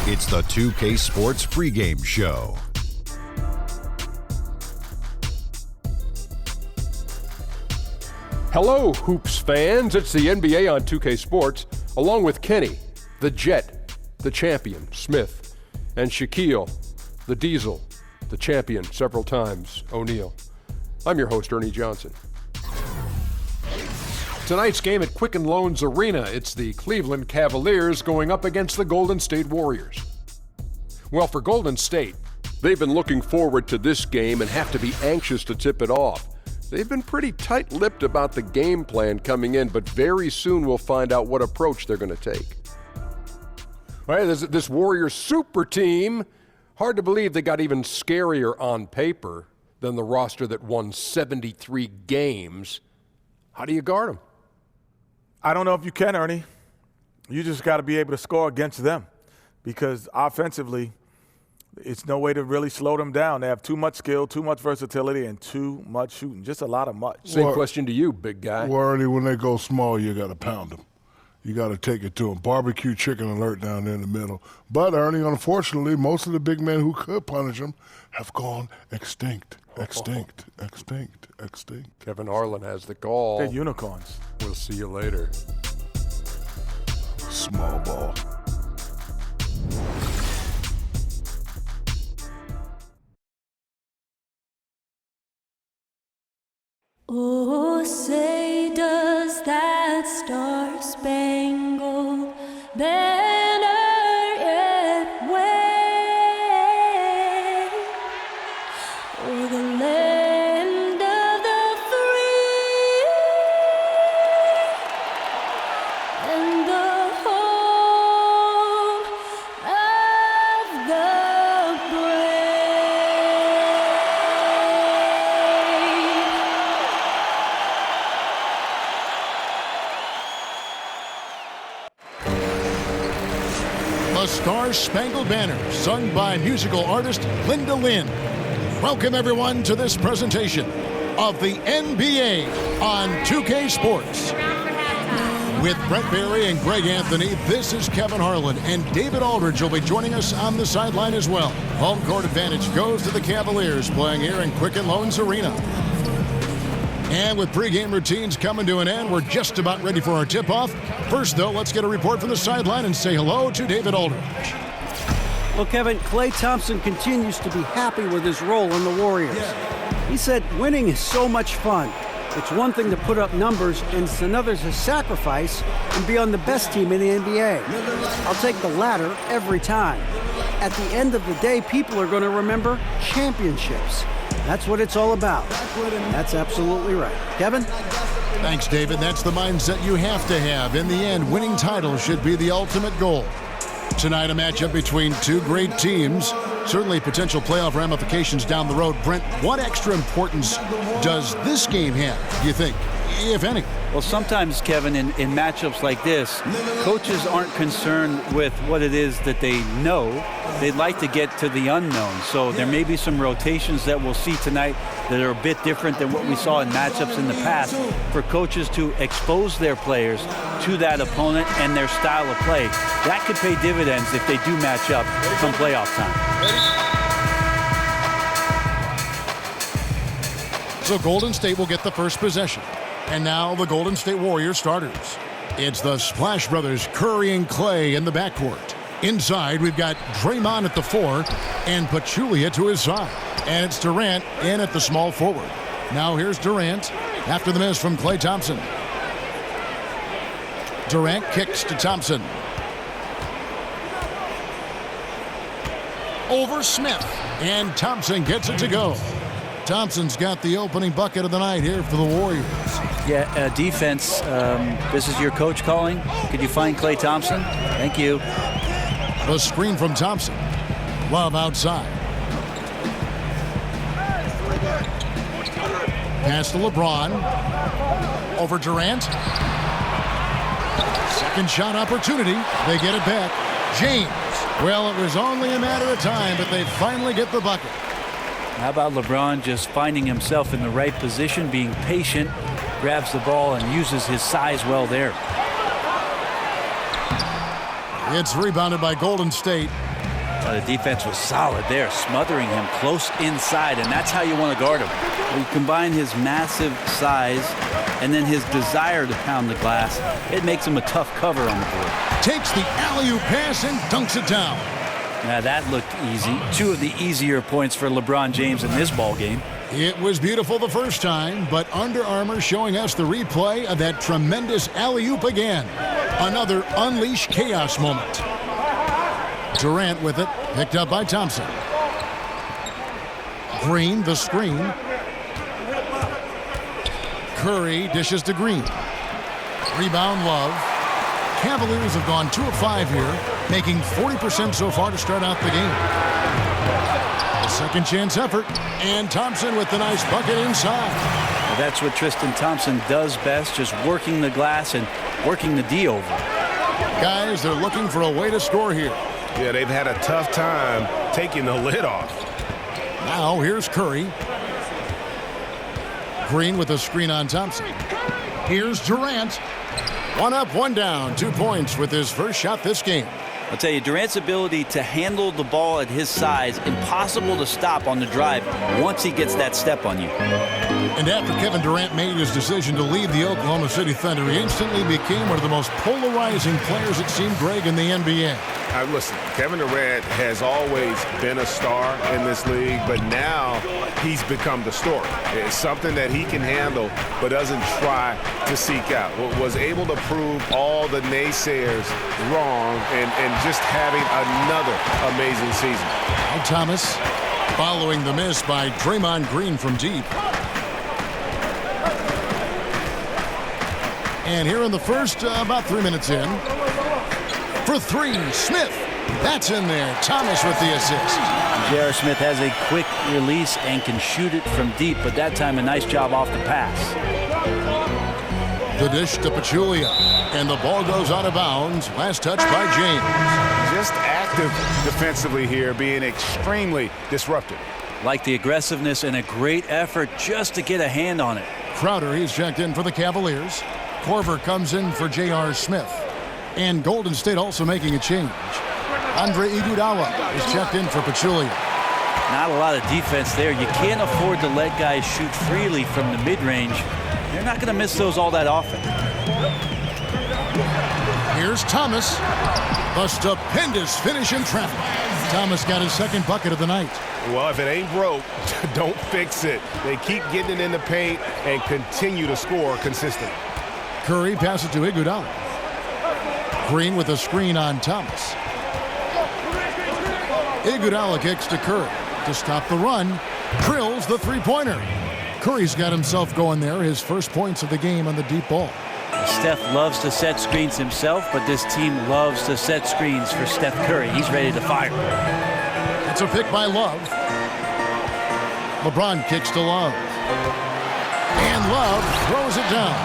It's the 2K Sports pregame show. Hello, Hoops fans. It's the NBA on 2K Sports, along with Kenny, the Jet, the champion, Smith, and Shaquille, the Diesel, the champion several times, O'Neal. I'm your host, Ernie Johnson. Tonight's game at Quicken Loans Arena, it's the Cleveland Cavaliers going up against the Golden State Warriors. Well, for Golden State, they've been looking forward to this game and have to be anxious to tip it off. They've been pretty tight-lipped about the game plan coming in, but very soon we'll find out what approach they're going to take. All right, this Warriors super team, hard to believe they got even scarier on paper than the roster that won 73 games. How do you guard them? I don't know if you can, Ernie. You just got to be able to score against them because offensively, it's no way to really slow them down. They have too much skill, too much versatility, and too much shooting. Just a lot of much. Same question to you, big guy. Well, Ernie, when they go small, you got to pound them. You got to take it to them. Barbecue chicken alert down there in the middle. But, Ernie, unfortunately, most of the big men who could punish them have gone extinct. Extinct. Kevin Harlan has the call. They're unicorns. We'll see you later. Small ball. Oh, say does that star-spangled banner yet wave o'er the land of the free and the home of the The Star-Spangled Banner, sung by musical artist Linda Lynn. Welcome, everyone, to this presentation of the NBA on 2K Sports. With Brett Barry and Greg Anthony, this is Kevin Harlan, and David Aldridge will be joining us on the sideline as well. Home court advantage goes to the Cavaliers, playing here in Quicken Loans Arena. And with pregame routines coming to an end, we're just about ready for our tip-off. First, though, let's get a report from the sideline and say hello to David Aldridge. Well, Kevin, Klay Thompson continues to be happy with his role in the Warriors. He said winning is so much fun. It's one thing to put up numbers, and it's another to sacrifice and be on the best team in the NBA. I'll take the latter every time. At the end of the day, people are going to remember championships. That's what it's all about. That's absolutely right. Kevin? Thanks, David. That's the mindset you have to have. In the end, winning titles should be the ultimate goal. Tonight, a matchup between two great teams. Certainly potential playoff ramifications down the road. Brent, what extra importance does this game have, do you think, if any? Well, sometimes, Kevin, in matchups like this, coaches aren't concerned with what it is that they know. They'd like to get to the unknown. So there may be some rotations that we'll see tonight that are a bit different than what we saw in matchups in the past, for coaches to expose their players to that opponent and their style of play. That could pay dividends if they do match up come playoff time. So Golden State will get the first possession. And now the Golden State Warriors starters. It's the Splash Brothers, Curry and Klay in the backcourt. Inside, we've got Draymond at the 4 and Pachulia to his side. And it's Durant in at the small forward. Now here's Durant after the miss from Klay Thompson. Durant kicks to Thompson. Over Smith. And Thompson gets it to go. Thompson's got the opening bucket of the night here for the Warriors. Yeah, defense, this is your coach calling. Could you find Klay Thompson? Thank you. The screen from Thompson. Love outside. Pass to LeBron. Over Durant. Second shot opportunity. They get it back. James. Well, it was only a matter of time, but they finally get the bucket. How about LeBron just finding himself in the right position, being patient, grabs the ball and uses his size well there. It's rebounded by Golden State. The defense was solid there, smothering him close inside, and that's how you want to guard him. You combine his massive size and then his desire to pound the glass, it makes him a tough cover on the board. Takes the alley-oop pass and dunks it down. Now that looked easy. 2 of the easier points for LeBron James in this ball game. It was beautiful the first time, but Under Armour showing us the replay of that tremendous alley-oop again. Another unleash chaos moment. Durant with it, picked up by Thompson. Green, the screen. Curry dishes to Green. Rebound, Love. Cavaliers have gone 2 of 5 here, making 40% so far to start out the game. A second chance effort, and Thompson with the nice bucket inside. Well, that's what Tristan Thompson does best, just working the glass and working the D over. Guys, they're looking for a way to score here. Yeah, they've had a tough time taking the lid off. Now here's Curry. Green with a screen on Thompson. Here's Durant. 1 up, 1 down. 2 points with his first shot this game. I'll tell you, Durant's ability to handle the ball at his size, impossible to stop on the drive once he gets that step on you. And after Kevin Durant made his decision to leave the Oklahoma City Thunder, he instantly became one of the most polarizing players, it seemed, Greg, in the NBA. Listen, Kevin Durant has always been a star in this league, but now he's become the story. It's something that he can handle, but doesn't try to seek out. Was able to prove all the naysayers wrong and just having another amazing season. Now Thomas following the miss by Draymond Green from deep. And here in the first, about 3 minutes in. For 3, Smith. That's in there. Thomas with the assist. J.R. Smith has a quick release and can shoot it from deep, but that time a nice job off the pass. The dish to Pachulia. And the ball goes out of bounds. Last touch by James. Just active defensively here, being extremely disruptive. Like the aggressiveness and a great effort just to get a hand on it. Crowder, he's checked in for the Cavaliers. Korver comes in for J.R. Smith. And Golden State also making a change. Andre Iguodala is checked in for Pachulia. Not a lot of defense there. You can't afford to let guys shoot freely from the mid-range. They're not going to miss those all that often. Here's Thomas. A stupendous finish in traffic. Thomas got his second bucket of the night. Well, if it ain't broke, don't fix it. They keep getting it in the paint and continue to score consistently. Curry passes to Iguodala. Green with a screen on Thomas. Iguodala kicks to Curry to stop the run. Drills the three-pointer. Curry's got himself going there, his first points of the game on the deep ball. Steph loves to set screens himself, but this team loves to set screens for Steph Curry. He's ready to fire. It's a pick by Love. LeBron kicks to Love. And Love throws it down.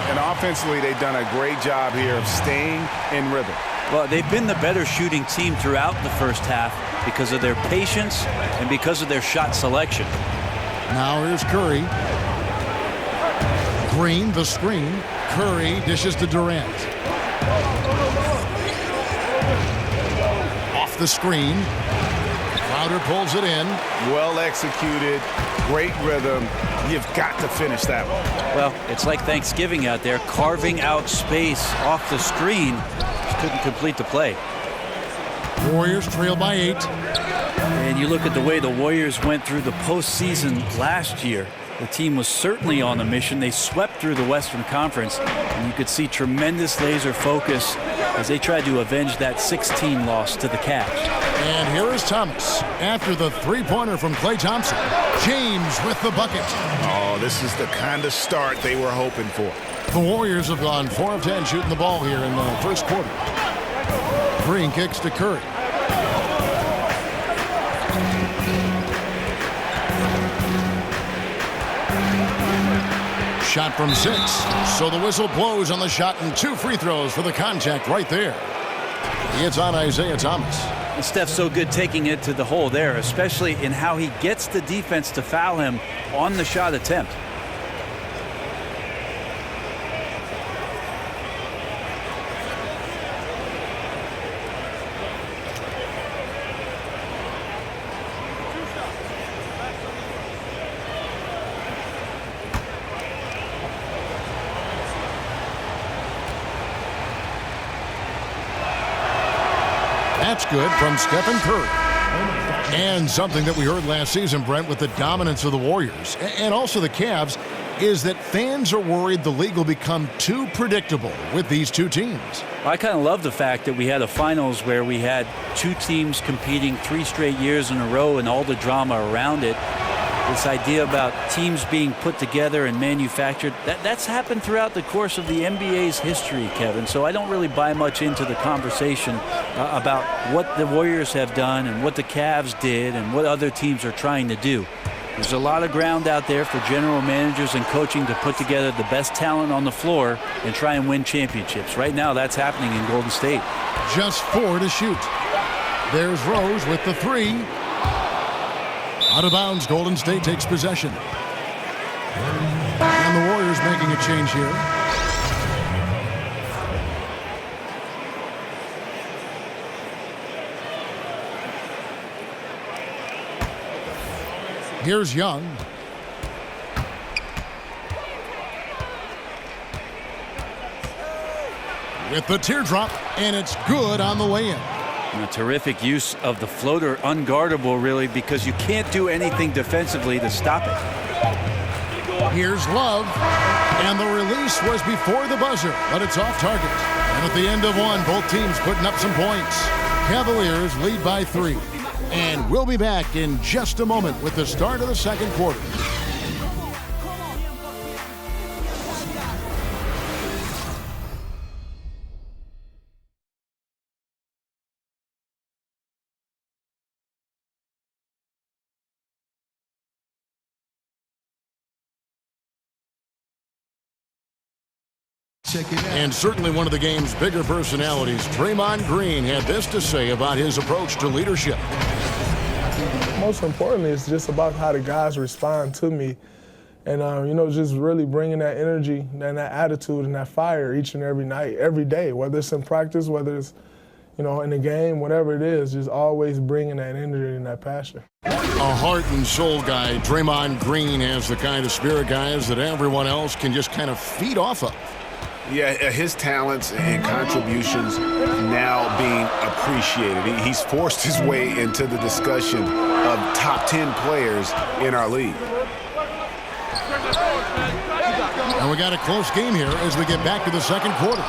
And offensively, they've done a great job here of staying in rhythm. Well, they've been the better shooting team throughout the first half because of their patience and because of their shot selection. Now here's Curry. Green, the screen. Curry dishes to Durant. Off the screen. Crowder pulls it in. Well executed. Great rhythm. You've got to finish that one. Well, it's like Thanksgiving out there, carving out space off the screen. Just couldn't complete the play. Warriors trail by 8. And you look at the way the Warriors went through the postseason last year. The team was certainly on a mission. They swept through the Western Conference, and you could see tremendous laser focus as they tried to avenge that 16 loss to the Cavs. And here is Thomas after the three-pointer from Klay Thompson. James with the bucket. Oh, this is the kind of start they were hoping for. The Warriors have gone 4 of 10 shooting the ball here in the first quarter. Green kicks to Curry. Shot from 6. So the whistle blows on the shot and 2 free throws for the contact right there. It's on Isaiah Thomas. And Steph's so good taking it to the hole there, especially in how he gets the defense to foul him on the shot attempt. That's good from Stephen Curry. And something that we heard last season, Brent, with the dominance of the Warriors and also the Cavs, is that fans are worried the league will become too predictable with these two teams. I kind of love the fact that we had a finals where we had two teams competing 3 straight years in a row and all the drama around it. This idea about teams being put together and manufactured, that's happened throughout the course of the NBA's history, Kevin. So I don't really buy much into the conversation about what the Warriors have done and what the Cavs did and what other teams are trying to do. There's a lot of ground out there for general managers and coaching to put together the best talent on the floor and try and win championships. Right now, that's happening in Golden State. Just 4 to shoot. There's Rose with the 3. Out of bounds, Golden State takes possession. And the Warriors making a change here. Here's Young. With the teardrop, and it's good on the way in. And a terrific use of the floater, unguardable really, because you can't do anything defensively to stop it. Here's Love, and the release was before the buzzer, but it's off target. And at the end of one, both teams putting up some points. Cavaliers lead by 3. And we'll be back in just a moment with the start of the second quarter. And certainly one of the game's bigger personalities, Draymond Green, had this to say about his approach to leadership. Most importantly, it's just about how the guys respond to me. And, just really bringing that energy and that attitude and that fire each and every night, every day, whether it's in practice, whether it's, in the game, whatever it is, just always bringing that energy and that passion. A heart and soul guy, Draymond Green has the kind of spirit, guys, that everyone else can just kind of feed off of. Yeah, his talents and contributions now being appreciated. He's forced his way into the discussion of top 10 players in our league. And we got a close game here as we get back to the second quarter.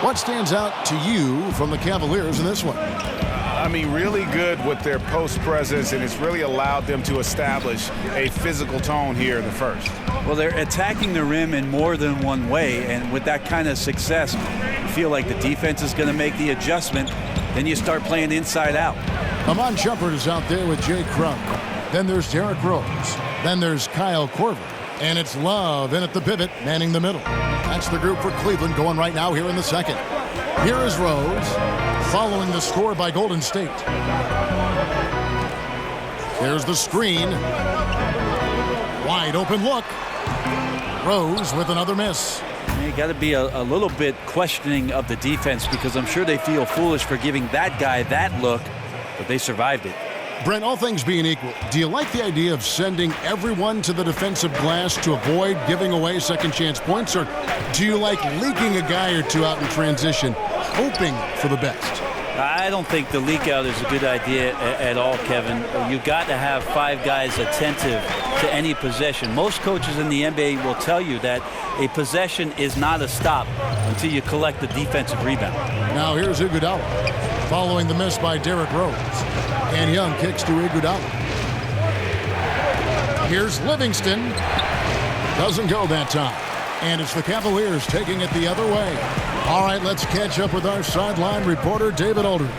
What stands out to you from the Cavaliers in this one? Really good with their post presence, and it's really allowed them to establish a physical tone here in the first. Well, they're attacking the rim in more than one way, and with that kind of success, you feel like the defense is going to make the adjustment. Then you start playing inside out. Amon Shumpert is out there with Jay Crumb. Then there's Derrick Rose. Then there's Kyle Korver. And it's Love in at the pivot, manning the middle. That's the group for Cleveland going right now here in the second. Here is Rose, following the score by Golden State. There's the screen. Wide open look. Rose with another miss. You got to be a little bit questioning of the defense, because I'm sure they feel foolish for giving that guy that look, but they survived it. Brent, all things being equal, do you like the idea of sending everyone to the defensive glass to avoid giving away second chance points, or do you like leaking a guy or two out in transition, hoping for the best? I don't think the leak out is a good idea at all, Kevin. You got to have 5 guys attentive to any possession. Most coaches in the NBA will tell you that a possession is not a stop until you collect the defensive rebound. Now here's Iguodala, following the miss by Derrick Rose. And Young kicks to Iguodala. Here's Livingston. Doesn't go that time. And it's the Cavaliers taking it the other way. All right, let's catch up with our sideline reporter, David Aldridge.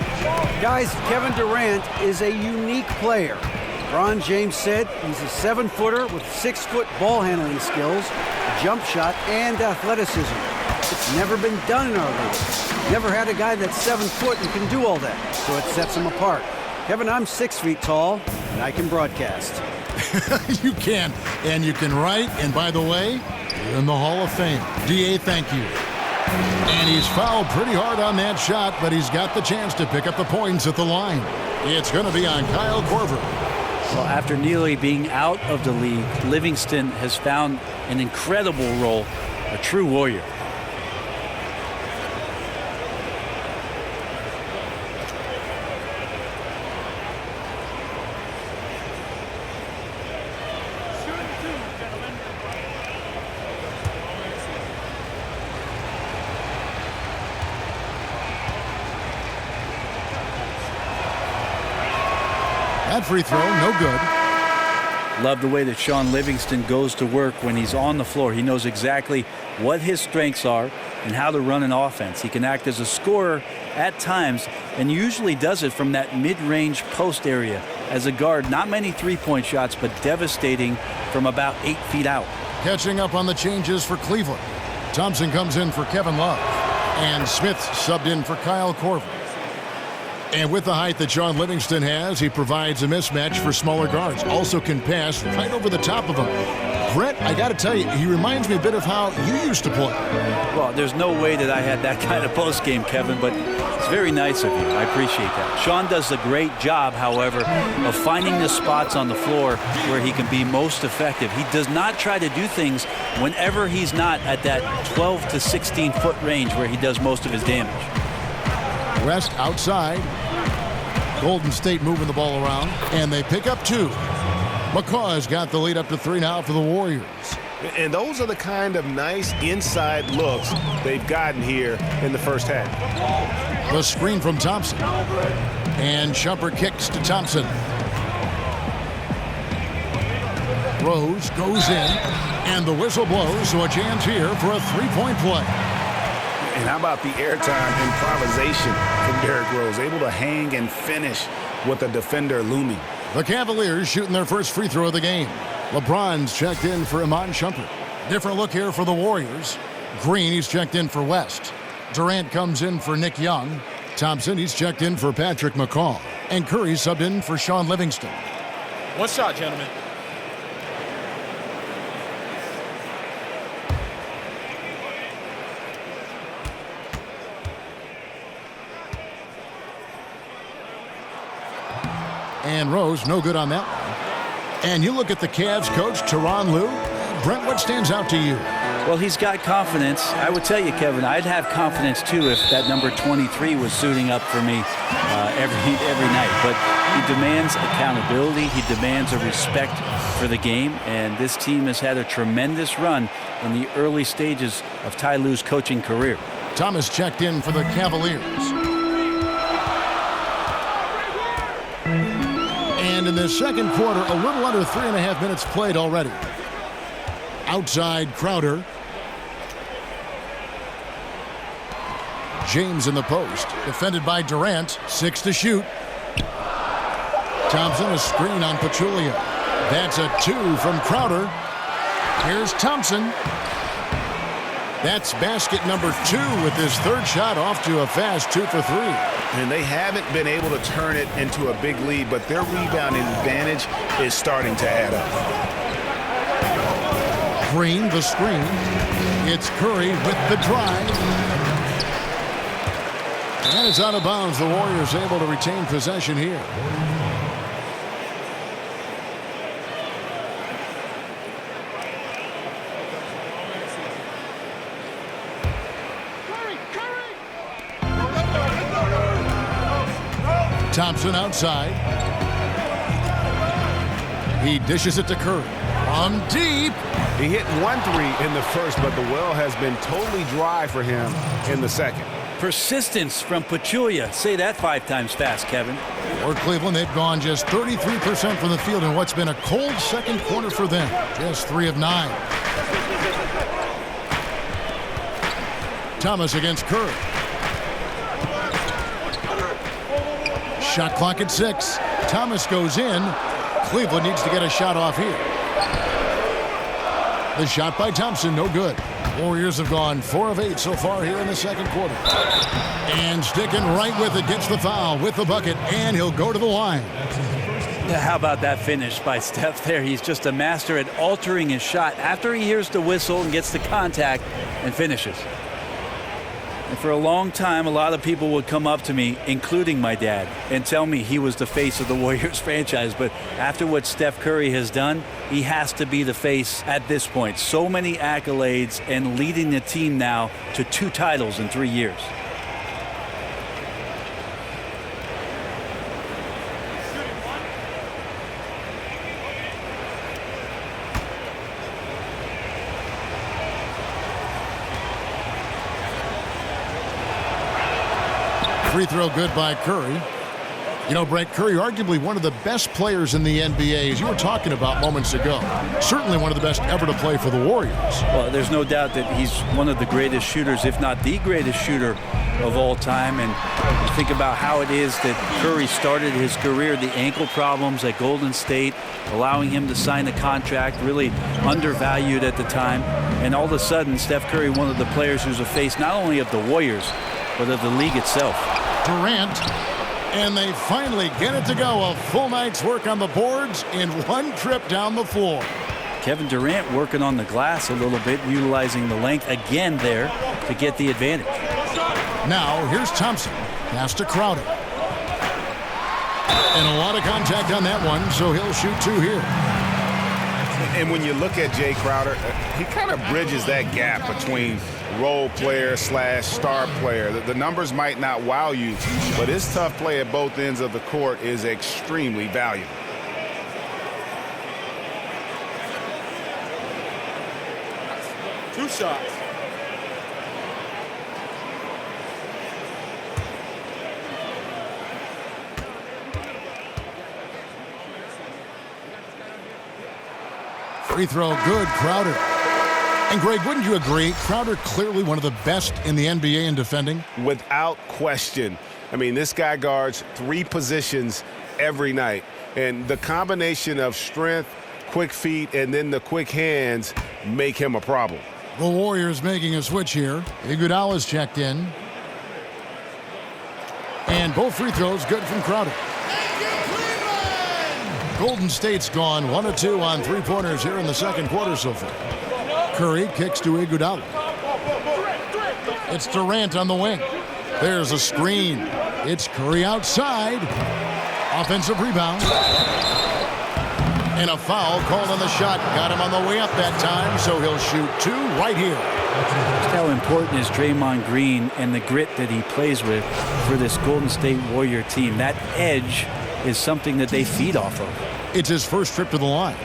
Guys, Kevin Durant is a unique player. LeBron James said he's a 7-footer with 6-foot ball handling skills, jump shot, and athleticism. It's never been done in our league. Never had a guy that's 7 foot and can do all that, so it sets him apart. Kevin, I'm 6 feet tall, and I can broadcast. You can, and you can write, and by the way, you're in the Hall of Fame. D.A., thank you. And he's fouled pretty hard on that shot, but he's got the chance to pick up the points at the line. It's going to be on Kyle Korver. Well, after nearly being out of the league, Livingston has found an incredible role, a true warrior. That free throw, no good. Love the way that Sean Livingston goes to work when he's on the floor. He knows exactly what his strengths are and how to run an offense. He can act as a scorer at times and usually does it from that mid-range post area. As a guard, not many three-point shots, but devastating from about 8 feet out. Catching up on the changes for Cleveland. Thompson comes in for Kevin Love. And Smith subbed in for Kyle Korver. And with the height that Sean Livingston has, he provides a mismatch for smaller guards. Also can pass right over the top of them. Brett, I got to tell you, he reminds me a bit of how you used to play. Well, there's no way that I had that kind of post game, Kevin, but it's very nice of you. I appreciate that. Sean does a great job, however, of finding the spots on the floor where he can be most effective. He does not try to do things whenever he's not at that 12 to 16 foot range where he does most of his damage. West outside. Golden State moving the ball around, and they pick up 2. McCaw's got the lead up to 3 now for the Warriors. And those are the kind of nice inside looks they've gotten here in the first half. The screen from Thompson. And Shumpert kicks to Thompson. Rose goes in, and the whistle blows, so a chance here for a three-point play. And how about the airtime improvisation from Derrick Rose, able to hang and finish with a defender looming. The Cavaliers shooting their first free throw of the game. LeBron's checked in for Iman Shumpert. Different look here for the Warriors. Green, he's checked in for West. Durant comes in for Nick Young. Thompson, he's checked in for Patrick McCaw. And Curry subbed in for Sean Livingston. One shot, gentlemen. And Rose, no good on that one. And you look at the Cavs coach, Tyronn Lue. Brent, what stands out to you? Well, he's got confidence. I would tell you, Kevin, I'd have confidence, too, if that number 23 was suiting up for me every night. But he demands accountability. He demands a respect for the game. And this team has had a tremendous run in the early stages of Ty Lue's coaching career. Thomas checked in for the Cavaliers. And in the second quarter, a little under 3.5 minutes played already. Outside Crowder. James in the post. Defended by Durant. 6 to shoot. Thompson, a screen on Pachulia. That's a 2 from Crowder. Here's Thompson. That's basket number 2 with his third shot off to a fast 2 for 3. And they haven't been able to turn it into a big lead, but their rebounding advantage is starting to add up. Green, the screen. It's Curry with the drive. And it's out of bounds. The Warriors able to retain possession here. Thompson outside. He dishes it to Curry. From deep. He hit 1-3 in the first, but the well has been totally dry for him in the second. Persistence from Pachulia. Say that 5 times fast, Kevin. For Cleveland, they've gone just 33% from the field in what's been a cold second quarter for them. Just 3 of 9. Thomas against Curry. Shot clock at 6. Thomas goes in. Cleveland needs to get a shot off here. The shot by Thompson, no good. Warriors have gone 4 of 8 so far here in the second quarter. And sticking right with it, gets the foul with the bucket, and he'll go to the line. Yeah, how about that finish by Steph there? He's just a master at altering his shot after he hears the whistle and gets the contact and finishes. And for a long time, a lot of people would come up to me, including my dad, and tell me he was the face of the Warriors franchise. But after what Steph Curry has done, he has to be the face at this point. So many accolades and leading the team now to 2 titles in 3 years. Free throw good by Curry. You know, Brent, Curry, arguably one of the best players in the NBA, as you were talking about moments ago. Certainly one of the best ever to play for the Warriors. Well, there's no doubt that he's one of the greatest shooters, if not the greatest shooter of all time. And you think about how it is that Curry started his career, the ankle problems at Golden State, allowing him to sign a contract, really undervalued at the time. And all of a sudden, Steph Curry, one of the players who's a face not only of the Warriors, but of the league itself. Durant. And they finally get it to go. A full night's work on the boards in one trip down the floor. Kevin Durant working on the glass a little bit, utilizing the length again there to get the advantage. Now, here's Thompson. Pass to Crowder. And a lot of contact on that one, so he'll shoot 2 here. And when you look at Jay Crowder, he kind of bridges that gap between role player / star player. The numbers might not wow you, but his tough play at both ends of the court is extremely valuable. Two shots. Free throw good, Crowder. And Greg, wouldn't you agree, Crowder clearly one of the best in the NBA in defending? Without question. I mean, this guy guards 3 positions every night. And the combination of strength, quick feet, and then the quick hands make him a problem. The Warriors making a switch here. Iguodala's checked in. And both free throws good from Crowder. Golden State's gone 1 of 2 on 3-pointers here in the second quarter so far. Curry kicks to Iguodala. It's Durant on the wing. There's a screen. It's Curry outside. Offensive rebound. And a foul called on the shot. Got him on the way up that time, so he'll shoot 2 right here. Just how important is Draymond Green and the grit that he plays with for this Golden State Warrior team. That edge is something that they feed off of. It's his first trip to the line.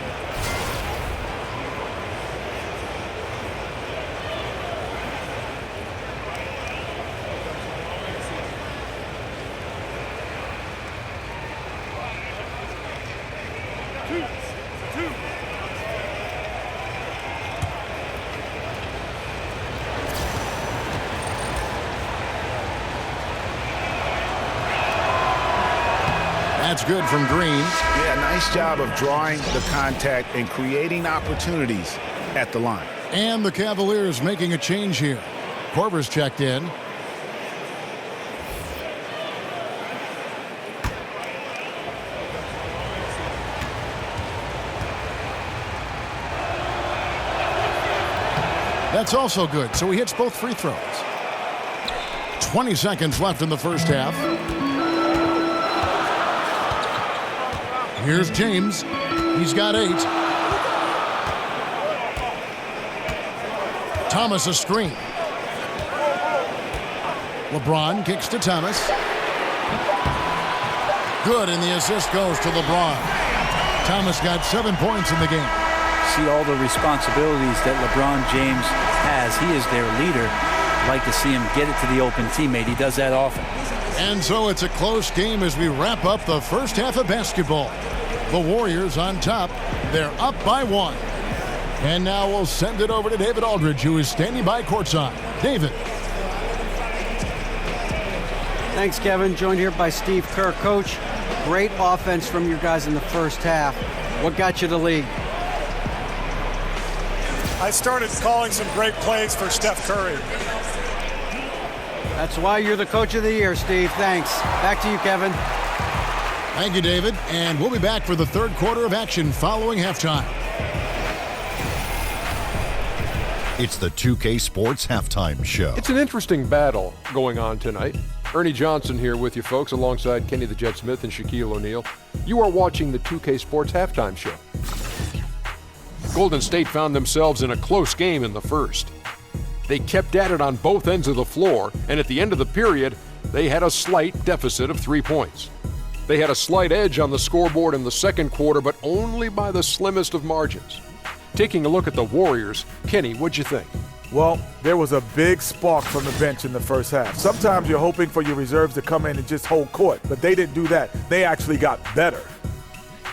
That's good from Green. Yeah, nice job of drawing the contact and creating opportunities at the line. And the Cavaliers making a change here. Korver's checked in. That's also good, so he hits both free throws. 20 seconds left in the first half. Here's James. He's got 8. Thomas a screen. LeBron kicks to Thomas. Good, and the assist goes to LeBron. Thomas got 7 points in the game. See all the responsibilities that LeBron James has. He is their leader. I'd like to see him get it to the open teammate. He does that often. And so it's a close game as we wrap up the first half of basketball. The Warriors on top. They're up by 1. And now we'll send it over to David Aldridge, who is standing by courtside. David. Thanks, Kevin. Joined here by Steve Kerr. Coach, great offense from your guys in the first half. What got you the lead? I started calling some great plays for Steph Curry. That's why you're the coach of the year, Steve. Thanks. Back to you, Kevin. Thank you, David. And we'll be back for the third quarter of action following halftime. It's the 2K Sports Halftime Show. It's an interesting battle going on tonight. Ernie Johnson here with you folks, alongside Kenny the Jet Smith and Shaquille O'Neal. You are watching the 2K Sports Halftime Show. Golden State found themselves in a close game in the first. They kept at it on both ends of the floor, and at the end of the period, they had a slight deficit of 3 points. They had a slight edge on the scoreboard in the second quarter, but only by the slimmest of margins. Taking a look at the Warriors, Kenny, what'd you think? Well, there was a big spark from the bench in the first half. Sometimes you're hoping for your reserves to come in and just hold court, but they didn't do that. They actually got better.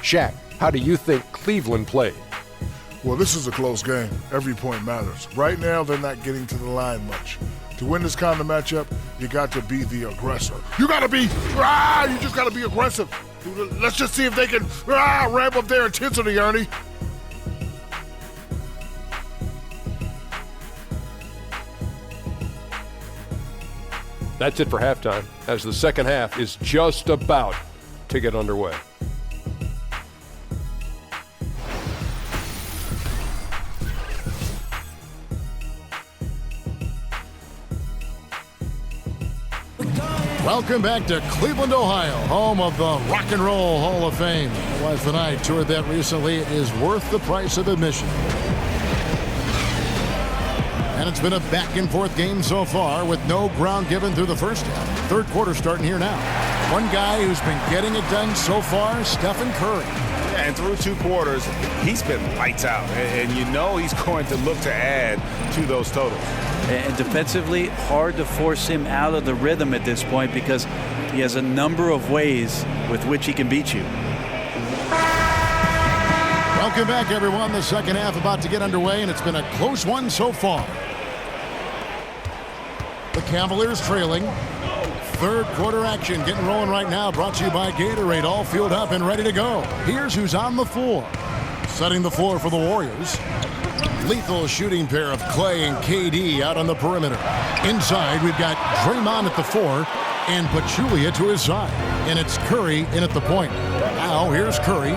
Shaq, how do you think Cleveland played? Well, this is a close game. Every point matters. Right now, they're not getting to the line much. To win this kind of matchup, you got to be the aggressor. You got to be, you just got to be aggressive. Let's just see if they can ramp up their intensity, Ernie. That's it for halftime, as the second half is just about to get underway. Welcome back to Cleveland, Ohio, home of the Rock and Roll Hall of Fame. My wife and I toured that recently. It is worth the price of admission. And it's been a back-and-forth game so far with no ground given through the first half. Third quarter starting here now. One guy who's been getting it done so far, Stephen Curry. Yeah, and through 2 quarters, he's been lights out. And you know he's going to look to add to those totals. And defensively, hard to force him out of the rhythm at this point because he has a number of ways with which he can beat you. Welcome back, everyone. The second half about to get underway, and it's been a close one so far. The Cavaliers trailing. Third quarter action getting rolling right now, brought to you by Gatorade, all fueled up and ready to go. Here's who's on the floor. Setting the floor for the Warriors. Lethal shooting pair of Clay and KD out on the perimeter. Inside, we've got Draymond at the 4 and Pachulia to his side. And it's Curry in at the point. Now, here's Curry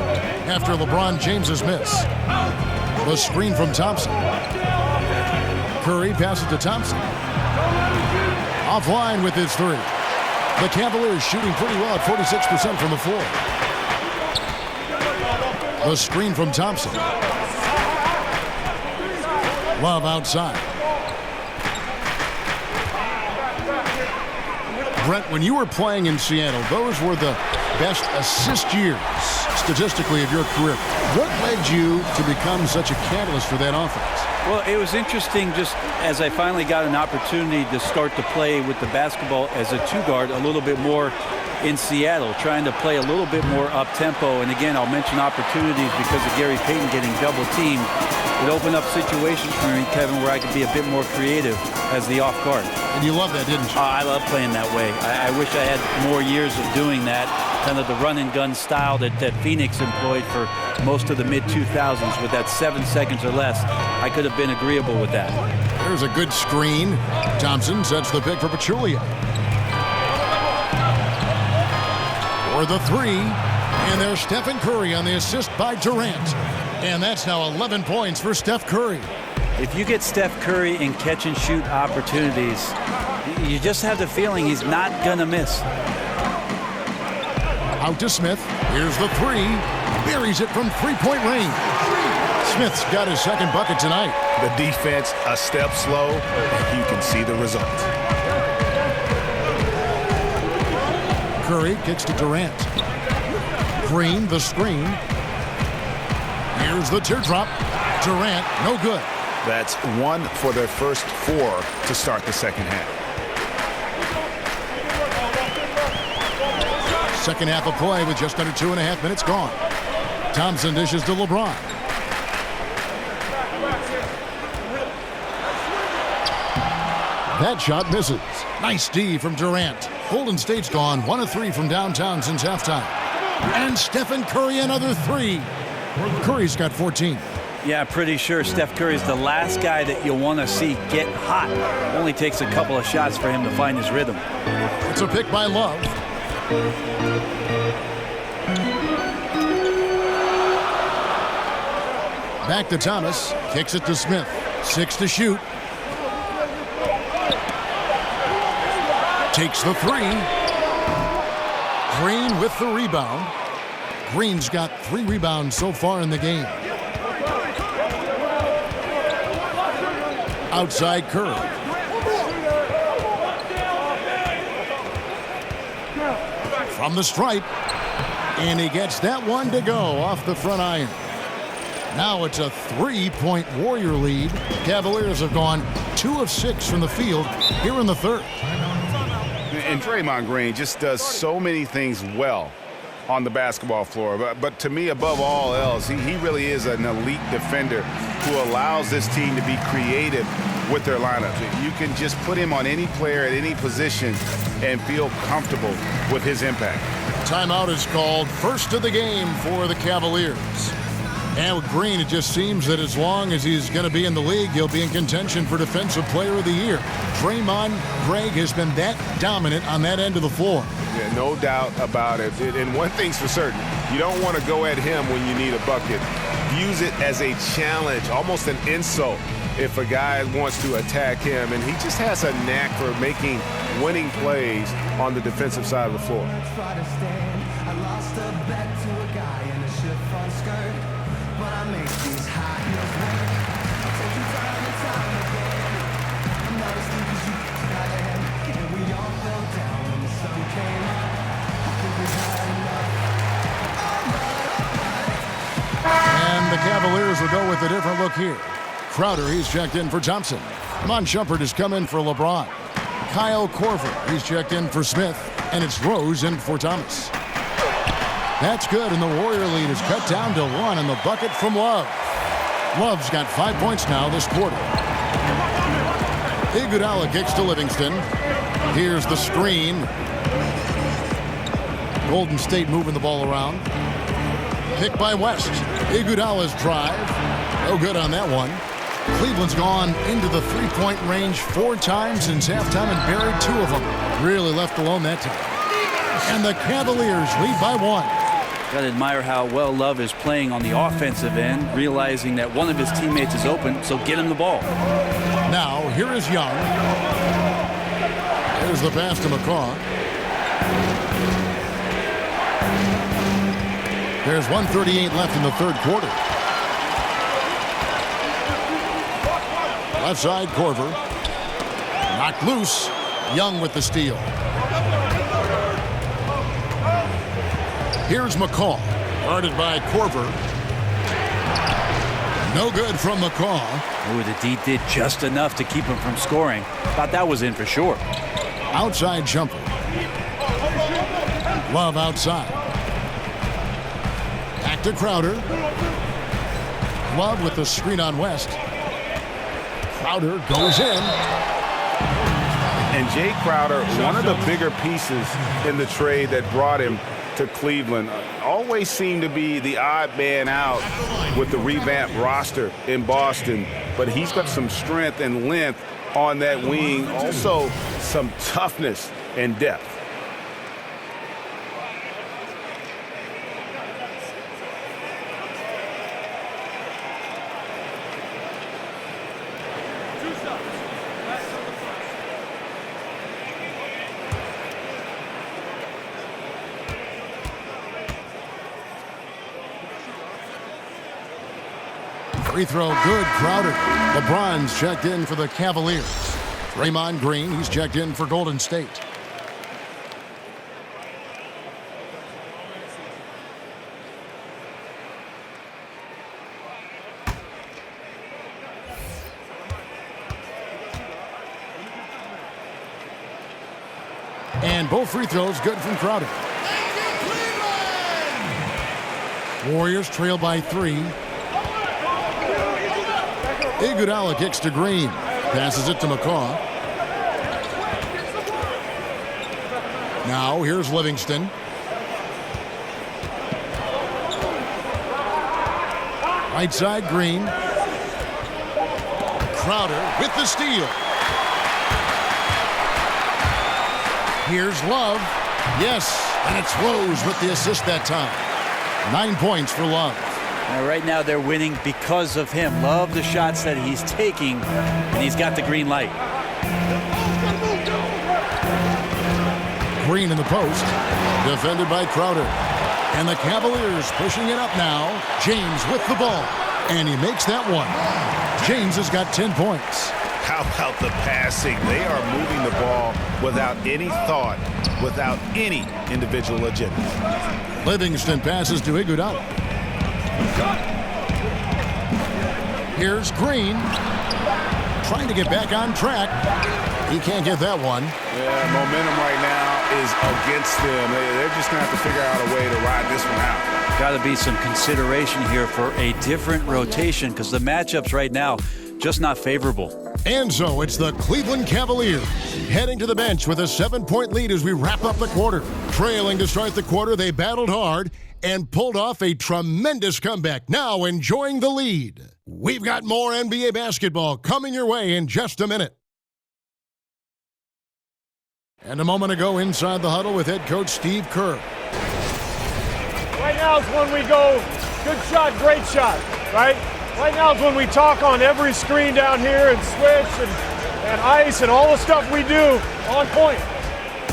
after LeBron James's miss. The screen from Thompson. Curry passes to Thompson. Offline with his 3. The Cavaliers shooting pretty well at 46% from the floor. The screen from Thompson. Love outside. Brent, when you were playing in Seattle, those were the best assist years statistically of your career. What led you to become such a catalyst for that offense? Well, it was interesting just as I finally got an opportunity to start to play with the basketball as a 2-guard a little bit more in Seattle, trying to play a little bit more up-tempo. And again, I'll mention opportunities because of Gary Payton getting double-teamed. It opened up situations for me, Kevin, where I could be a bit more creative as the off guard. And you love that, didn't you? I love playing that way. I wish I had more years of doing that, kind of the run-and-gun style that Phoenix employed for most of the mid-2000s with that 7 seconds or less. I could have been agreeable with that. There's a good screen. Thompson sets the pick for Pachulia. For the 3, and there's Stephen Curry on the assist by Durant. And that's now 11 points for Steph Curry. If you get Steph Curry in catch-and-shoot opportunities, you just have the feeling he's not going to miss. Out to Smith. Here's the 3. Buries it from 3-point range. Smith's got his second bucket tonight. The defense a step slow, and you can see the result. Curry kicks to Durant. Green, the screen. Here's the teardrop. Durant, no good. That's 1 for their first 4 to start the second half. Second half of play with just under 2.5 minutes gone. Thompson dishes to LeBron. That shot misses. Nice D from Durant. Golden State's gone 1 of 3 from downtown since halftime. And Stephen Curry another 3. Curry's got 14. Yeah, pretty sure Steph Curry's the last guy that you'll want to see get hot. Only takes a couple of shots for him to find his rhythm. It's a pick by Love. Back to Thomas. Kicks it to Smith. 6 to shoot. Takes the 3. Green with the rebound. Green's got 3 rebounds so far in the game. Outside Curry. From the stripe. And he gets that one to go off the front iron. Now it's a 3-point Warrior lead. Cavaliers have gone 2 of 6 from the field here in the third. And Draymond Green just does so many things well on the basketball floor. But to me, above all else, he really is an elite defender who allows this team to be creative with their lineups. You can just put him on any player at any position and feel comfortable with his impact. Timeout is called, first of the game for the Cavaliers. And with Green, it just seems that as long as he's going to be in the league, he'll be in contention for Defensive Player of the Year. Draymond Greg has been that dominant on that end of the floor. Yeah, no doubt about it. And one thing's for certain, you don't want to go at him when you need a bucket. Use it as a challenge, almost an insult if a guy wants to attack him. And he just has a knack for making winning plays on the defensive side of the floor. And the Cavaliers will go with a different look here. Crowder, he's checked in for Thompson. Mon Shumpert has come in for LeBron. Kyle Korver, he's checked in for Smith. And it's Rose in for Thomas. That's good, and the Warrior lead is cut down to 1 in the bucket from Love. Love's got 5 points now this quarter. Iguodala kicks to Livingston. Here's the screen. Golden State moving the ball around. Pick by West. Iguodala's drive. No good on that one. Cleveland's gone into the three-point range 4 times since halftime and buried 2 of them. Really left alone that time. And the Cavaliers lead by 1. Got to admire how well Love is playing on the offensive end, realizing that one of his teammates is open, so get him the ball. Now, here is Young. There's the pass to McCaw. There's 1:38 left in the third quarter. Left side, Korver. Knocked loose. Young with the steal. Here's McCaw, guarded by Korver. No good from McCaw. Ooh, the D did just enough to keep him from scoring. Thought that was in for sure. Outside jumper. Love outside. Back to Crowder. Love with the screen on West. Crowder goes in. And Jay Crowder, one of the bigger pieces in the trade that brought him to Cleveland, always seemed to be the odd man out with the revamped roster in Boston, but he's got some strength and length on that wing, also some toughness and depth. Free throw good, Crowder. LeBron's checked in for the Cavaliers. Draymond Green, he's checked in for Golden State. And both free throws good from Crowder. Warriors trail by 3. Iguodala kicks to Green. Passes it to McCaw. Now here's Livingston. Right side, Green. Crowder with the steal. Here's Love. Yes, and it's Rose with the assist that time. 9 points for Love. Right now they're winning because of him. Love the shots that he's taking, and he's got the green light. Green in the post, defended by Crowder. And the Cavaliers pushing it up now. James with the ball, and he makes that one. James has got 10 points. How about the passing? They are moving the ball without any thought, without any individual agenda. Livingston passes to Iguodala. Here's Green. trying to get back on track. He can't get that one. Yeah, momentum right now is against them. They're just going to have to figure out a way to ride this one out. Got to be some consideration here for a different rotation because the matchups right now just not favorable. And so it's the Cleveland Cavaliers heading to the bench with a 7-point lead as we wrap up the quarter. Trailing to start the quarter, they battled hard and pulled off a tremendous comeback. Now enjoying the lead. We've got more NBA basketball coming your way in just a minute. And a moment ago inside the huddle with head coach Steve Kerr. Right now is when we go, good shot, great shot, right? Right now is when we talk on every screen down here and switch and ice and all the stuff we do on point.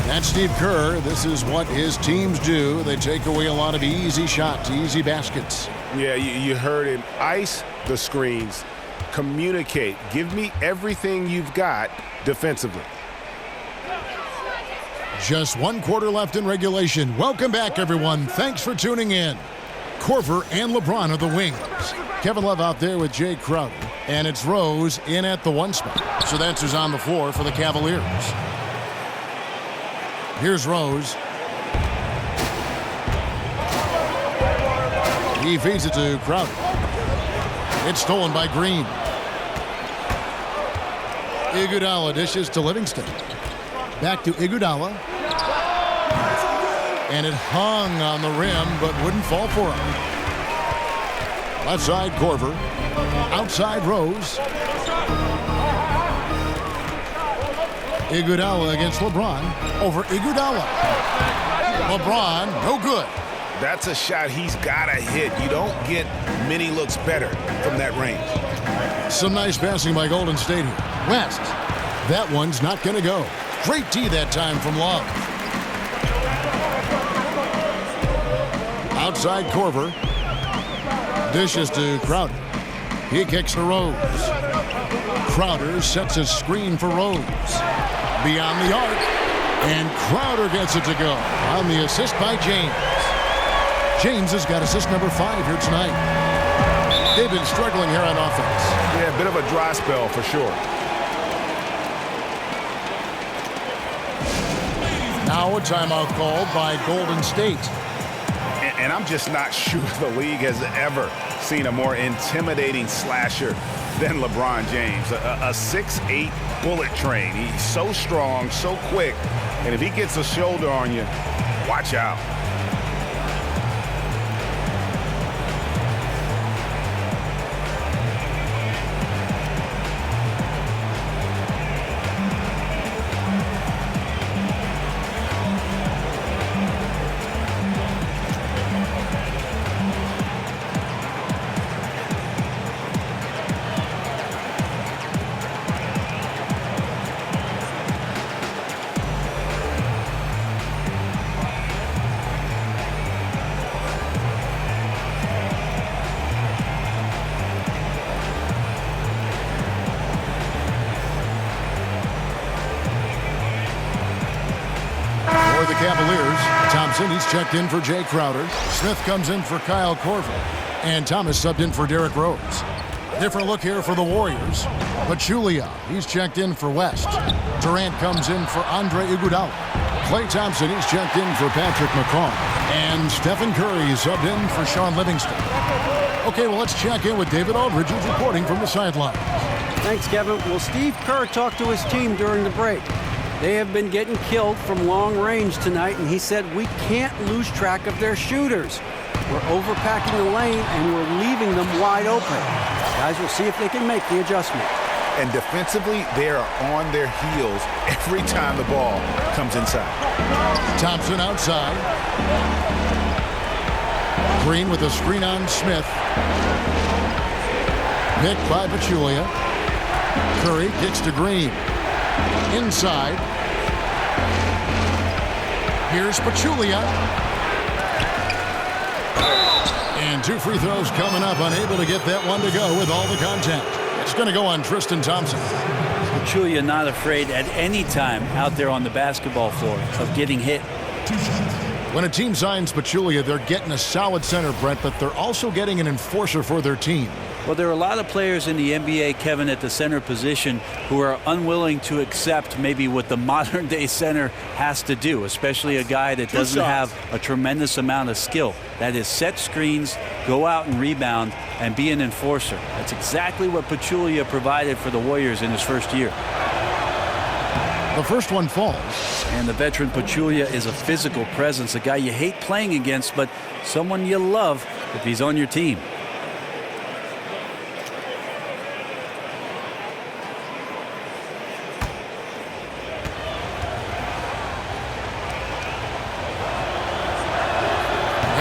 That's Steve Kerr. This is what his teams do. They take away a lot of easy shots, easy baskets. Yeah, you heard him. Ice the screens. Communicate. Give me everything you've got defensively. Just 1 quarter left in regulation. Welcome back, everyone. Thanks for tuning in. Korver and LeBron are the wings. Kevin Love out there with Jay Crowder. And it's Rose in at the 1 spot. So that's who's on the floor for the Cavaliers. Here's Rose. He feeds it to Crowder. It's stolen by Green. Iguodala dishes to Livingston. Back to Iguodala. And it hung on the rim, but wouldn't fall for him. Left side, Korver. Outside, Rose. Iguodala against LeBron. Over Iguodala. LeBron, no good. That's a shot he's got to hit. You don't get many looks better from that range. Some nice passing by Golden State here. West. That one's not going to go. Great tee that time from Love. Outside Korver. Dishes to Crowder. He kicks to Rose. Crowder sets a screen for Rose. Beyond the arc. And Crowder gets it to go on the assist by James. James has got assist number 5 here tonight. They've been struggling here on offense. Yeah, a bit of a dry spell for sure. Now a timeout called by Golden State. And I'm just not sure the league has ever seen a more intimidating slasher than LeBron James. A 6'8" bullet train. He's so strong, so quick. And if he gets a shoulder on you, watch out. Cavaliers. Thompson, he's checked in for Jay Crowder. Smith comes in for Kyle Korver. And Thomas subbed in for Derrick Rose. Different look here for the Warriors. Pachulia, he's checked in for West. Durant comes in for Andre Iguodala. Klay Thompson, he's checked in for Patrick McCaw. And Stephen Curry subbed in for Sean Livingston. Okay, well, let's check in with David Aldridge, who's reporting from the sideline. Thanks, Kevin. Well, Steve Kerr talked to his team during the break. They have been getting killed from long range tonight, and he said, we can't lose track of their shooters. We're overpacking the lane, and we're leaving them wide open. Guys will see if they can make the adjustment. And defensively, they are on their heels every time the ball comes inside. Thompson outside. Green with a screen on Smith. Picked by Pachulia. Curry kicks to Green. Inside. Here's Pachulia. And 2 free throws coming up. Unable to get that one to go with all the contact. It's going to go on Tristan Thompson. Pachulia not afraid at any time out there on the basketball floor of getting hit. When a team signs Pachulia, they're getting a solid center, Brent, but they're also getting an enforcer for their team. Well, there are a lot of players in the NBA, Kevin, at the center position who are unwilling to accept maybe what the modern-day center has to do, especially a guy that doesn't have a tremendous amount of skill. That is set screens, go out and rebound, and be an enforcer. That's exactly what Pachulia provided for the Warriors in his first year. The first one falls. And the veteran Pachulia is a physical presence, a guy you hate playing against, but someone you love if he's on your team.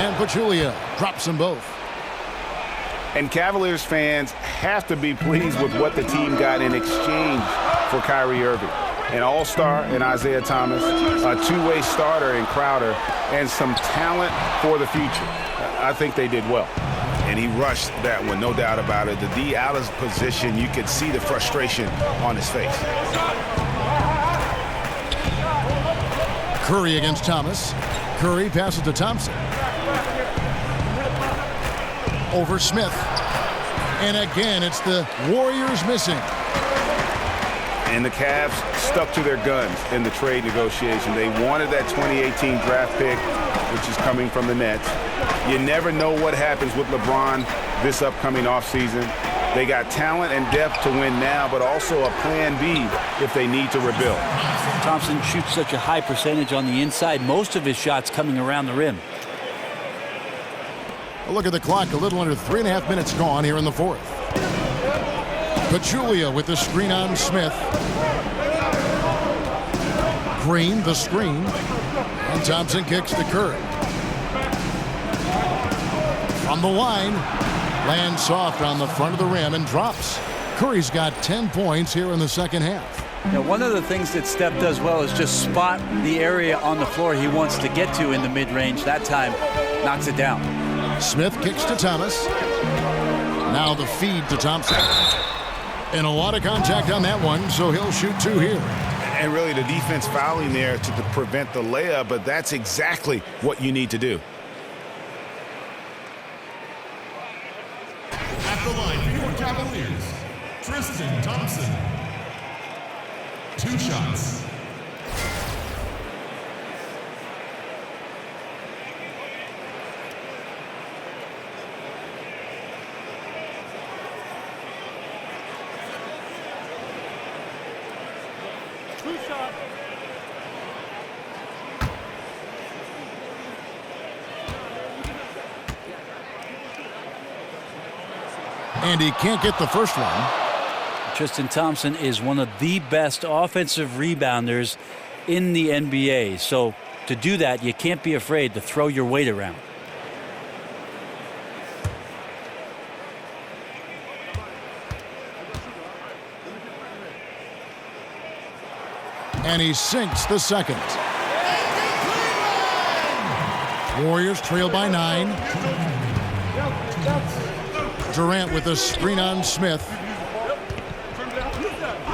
And Pachulia drops them both. And Cavaliers fans have to be pleased with what the team got in exchange for Kyrie Irving. An all-star in Isaiah Thomas, a two-way starter in Crowder, and some talent for the future. I think they did well. And he rushed that one, no doubt about it. The D out of position, you could see the frustration on his face. Curry against Thomas. Curry passes to Thompson. Over Smith. And again, it's the Warriors missing. And the Cavs stuck to their guns in the trade negotiation. They wanted that 2018 draft pick, which is coming from the Nets. You never know what happens with LeBron this upcoming offseason. They got talent and depth to win now, but also a plan B if they need to rebuild. Thompson shoots such a high percentage on the inside, most of his shots coming around the rim. A look at the clock, a little under 3.5 minutes gone here in the fourth. Pachulia with the screen on Smith. Green, the screen. And Thompson kicks to Curry. From the line, lands soft on the front of the rim and drops. Curry's got 10 points here in the second half. Now, one of the things that Steph does well is just spot the area on the floor he wants to get to in the mid-range. That time, knocks it down. Smith kicks to Thomas. Now the feed to Thompson. And a lot of contact on that one, so he'll shoot two here. And really the defense fouling there to prevent the layup, but that's exactly what you need to do. At the line for your Cavaliers, Tristan Thompson. 2 shots. And he can't get the first one. Tristan Thompson is one of the best offensive rebounders in the NBA. So to do that, you can't be afraid to throw your weight around. And he sinks the second. Warriors trail by 9. Durant with a screen on Smith.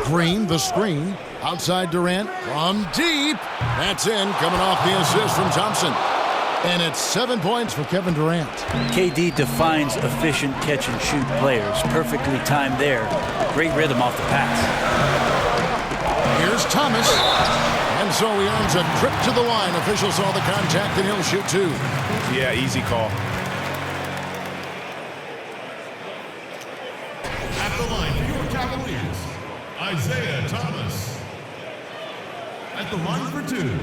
Green, the screen. Outside Durant from deep. That's in, coming off the assist from Thompson. And it's 7 points for Kevin Durant. KD defines efficient catch-and-shoot players. Perfectly timed there. Great rhythm off the pass. Here's Thomas. And so he earns a trip to the line. Officials saw the contact, and he'll shoot 2. Yeah, easy call. At the line for your Cavaliers, Isaiah Thomas. At the line for 2.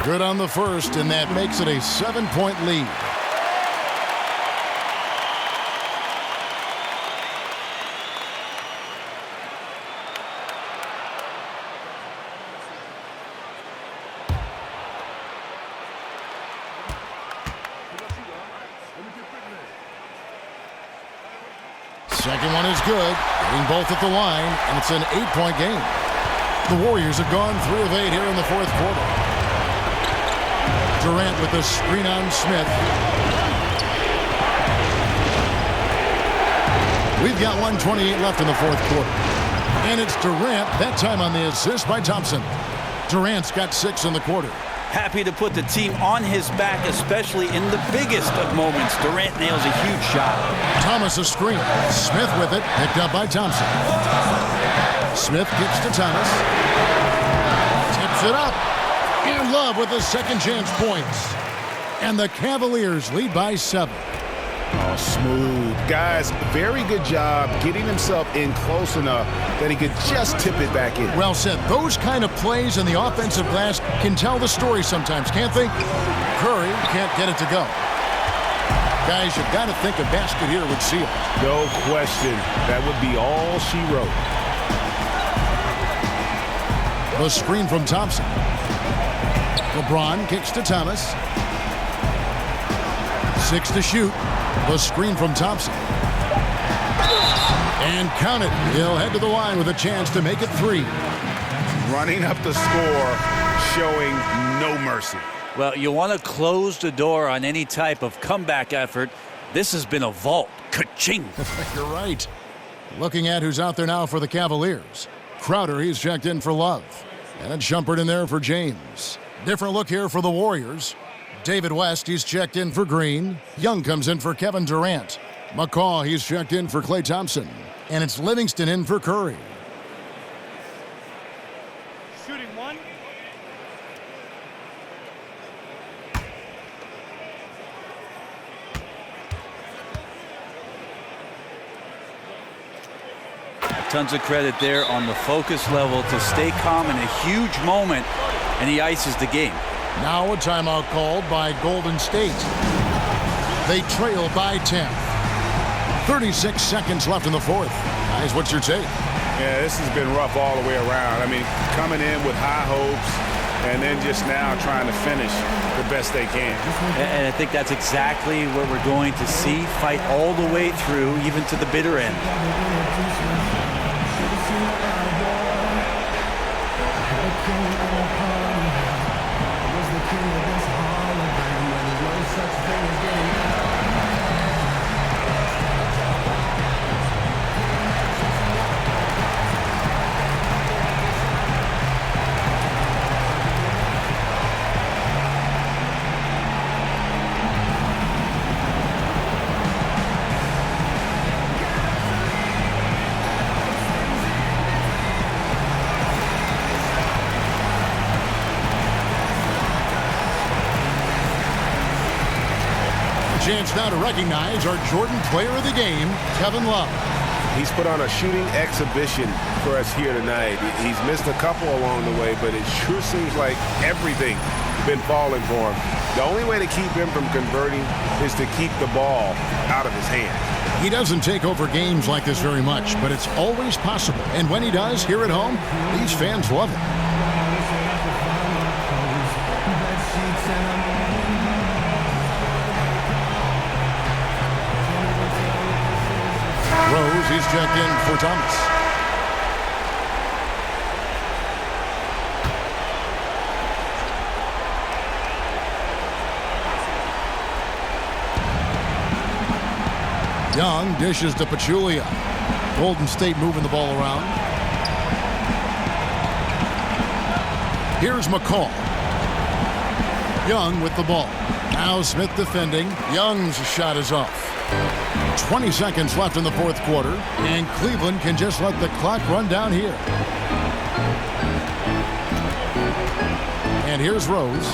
Good on the first, and that makes it a 7-point lead. Second one is good, getting both at the line, and it's an 8-point game. The Warriors have gone 3 of 8 here in the fourth quarter. Durant with the screen on Smith. We've got 1:28 left in the fourth quarter. And it's Durant, that time on the assist by Thompson. Durant's got 6 in the quarter. Happy to put the team on his back, especially in the biggest of moments. Durant nails a huge shot. Thomas a screen. Smith with it, picked up by Thompson. Smith kicks to Thomas. Tips it up. And Love with his second chance points. And the Cavaliers lead by 7. Oh, smooth. Guys, very good job getting himself in close enough that he could just tip it back in. Well said. Those kind of plays in the offensive glass can tell the story sometimes, can't they? Curry can't get it to go. Guys, you've got to think a basket here would seal it. No question. That would be all she wrote. The screen from Thompson. LeBron kicks to Thomas. 6 to shoot. The screen from Thompson. And count it. He'll head to the line with a chance to make it 3. Running up the score, showing no mercy. Well, you want to close the door on any type of comeback effort. This has been a vault. Ka-ching. You're right. Looking at who's out there now for the Cavaliers. Crowder, he's checked in for Love. And it's Shumpert in there for James. Different look here for the Warriors. David West, he's checked in for Green. Young comes in for Kevin Durant. McCaw, he's checked in for Klay Thompson. And it's Livingston in for Curry. Shooting 1. Tons of credit there on the focus level to stay calm in a huge moment, and he ices the game. Now a timeout called by Golden State. They trail by 10. 36 seconds left in the fourth. Guys, what's your take? Yeah, this has been rough all the way around. I mean, coming in with high hopes and then just now trying to finish the best they can. And I think that's exactly what we're going to see. Fight all the way through, even to the bitter end. Chance now to recognize our Jordan Player of the Game, Kevin Love. He's put on a shooting exhibition for us here tonight. He's missed a couple along the way, but it sure seems like everything's been falling for him. The only way to keep him from converting is to keep the ball out of his hand. He doesn't take over games like this very much, but it's always possible. And when he does, here at home, these fans love it. Rose, he's checked in for Thomas. Young dishes to Pachulia. Golden State moving the ball around. Here's McCaw. Young with the ball. Now Smith defending. Young's shot is off. 20 seconds left in the fourth quarter, and Cleveland can just let the clock run down here. And here's Rose.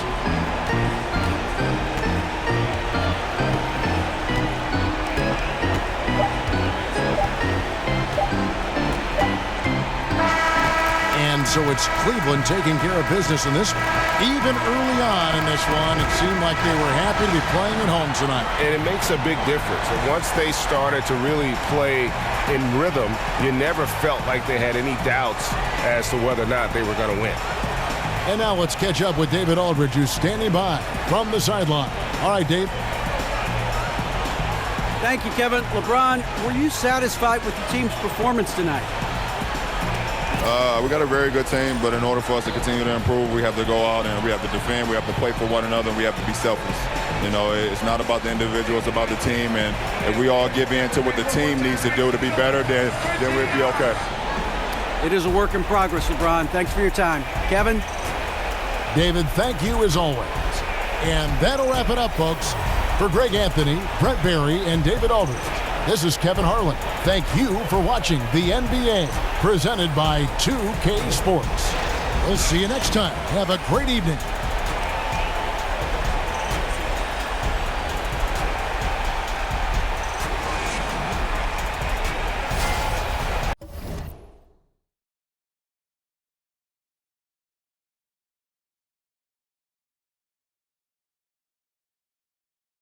And so it's Cleveland taking care of business in this one. Even early on in this one, it seemed like they were happy to be playing at home tonight. And it makes a big difference. And once they started to really play in rhythm, you never felt like they had any doubts as to whether or not they were going to win. And now let's catch up with David Aldridge, who's standing by from the sideline. All right, Dave. Thank you, Kevin. LeBron, were you satisfied with the team's performance tonight? We got a very good team, but in order for us to continue to improve, we have to go out and we have to defend, we have to play for one another, and we have to be selfless. You know, it's not about the individual, it's about the team, and if we all give in to what the team needs to do to be better, then we'll be okay. It is a work in progress, LeBron. Thanks for your time. Kevin? David, thank you as always. And that'll wrap it up, folks. For Greg Anthony, Brett Barry, and David Aldridge, this is Kevin Harlan. Thank you for watching the NBA, presented by 2K Sports. We'll see you next time. Have a great evening.